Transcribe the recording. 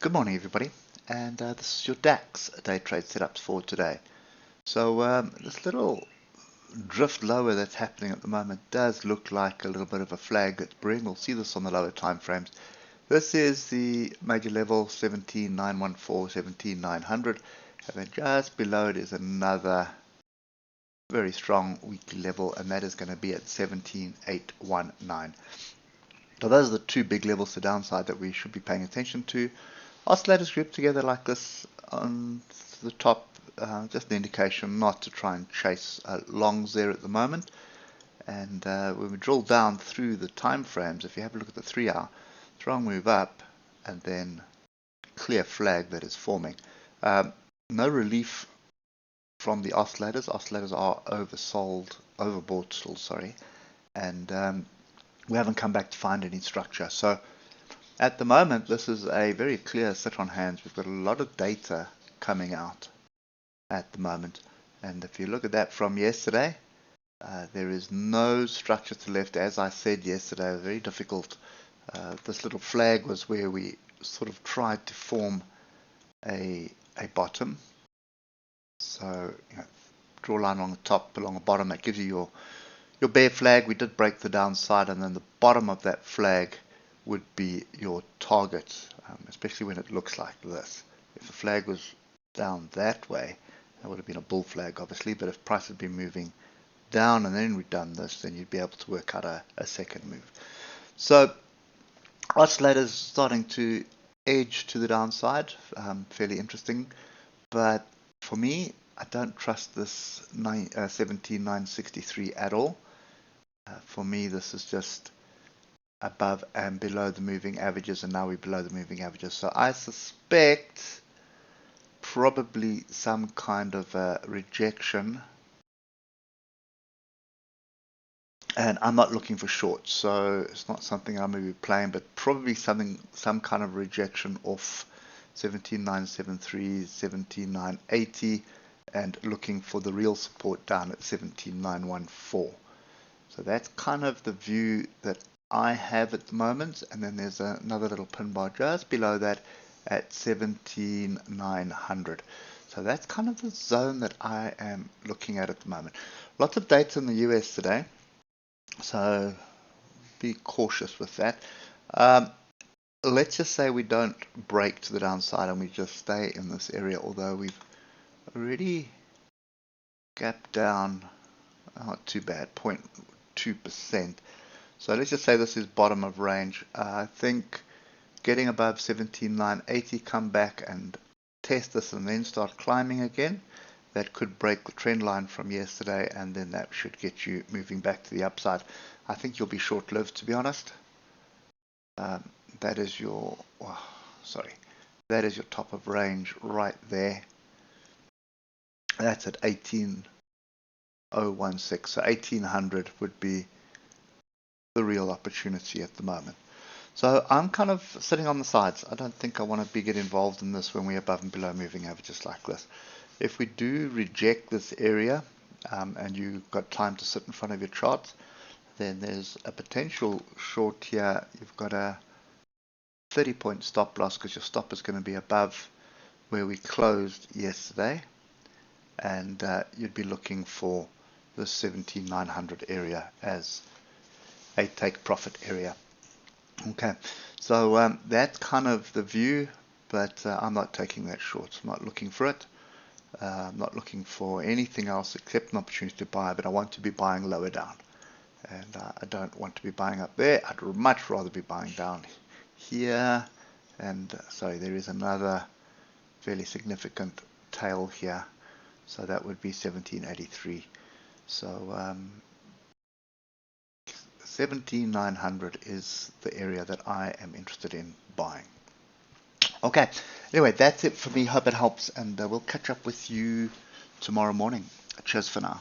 Good morning, everybody, and this is your DAX day trade setups for today. So this little drift lower that's happening at the moment does look like a little bit of a flag that's brewing. We'll see this on the lower time frames. This is the major level 17,914, 17,900, and then just below it is another very strong weekly level, and that is going to be at 17,819. So those are the two big levels to downside that we should be paying attention to. Oscillators grouped together like this on the top, just an indication not to try and chase longs there at the moment. And when we drill down through the time frames, if you have a look at the 3-hour, strong move up and then clear flag that is forming. No relief from the oscillators. Oscillators are overbought still, sorry, and we haven't come back to find any structure. So at the moment, this is a very clear sit on hands. We've got a lot of data coming out at the moment. And if you look at that from yesterday, there is no structure to left. As I said yesterday, very difficult. This little flag was where we sort of tried to form a bottom. So draw a line along the top, along the bottom. That gives you your bear flag. We did break the downside, and then the bottom of that flag would be your target, especially when it looks like this. If the flag was down that way, that would have been a bull flag, obviously, but if price had been moving down and then we'd done this, then you'd be able to work out a second move. So oscillators starting to edge to the downside, fairly interesting, but for me, I don't trust this 17,963 at all. For me, this is just above and below the moving averages, and now we're below the moving averages. So I suspect probably some kind of a rejection, and I'm not looking for shorts, so it's not something I'm going to be playing, but probably some kind of rejection off 17,973, 17,980, and looking for the real support down at 17,914. So that's kind of the view that I have at the moment, and then there's another little pin bar just below that at 17,900. So that's kind of the zone that I am looking at the moment. Lots of data in the US today, so be cautious with that. Let's just say we don't break to the downside and we just stay in this area, although we've already gapped down, not too bad, 0.2%. So let's just say this is bottom of range. I think getting above 17,980, come back and test this and then start climbing again. That could break the trend line from yesterday, and then that should get you moving back to the upside. I think you'll be short-lived, to be honest. That is your, that is your top of range right there. That's at 18,016. So 1800 would be the real opportunity at the moment. So I'm kind of sitting on the sides. I don't think I want to get involved in this when we're above and below moving averages like this. If we do reject this area and you've got time to sit in front of your charts, then there's a potential short here. You've got a 30-point stop loss because your stop is going to be above where we closed yesterday, and you'd be looking for the 17,900 area as a take profit area. Okay, so that's kind of the view, but I'm not taking that short. I'm not looking for it. I'm not looking for anything else except an opportunity to buy, but I want to be buying lower down, and I don't want to be buying up there. I'd much rather be buying down here, and sorry, there is another fairly significant tail here, so that would be 1783. So 17,900 is the area that I am interested in buying. Okay, anyway, that's it for me. Hope it helps, and we'll catch up with you tomorrow morning. Cheers for now.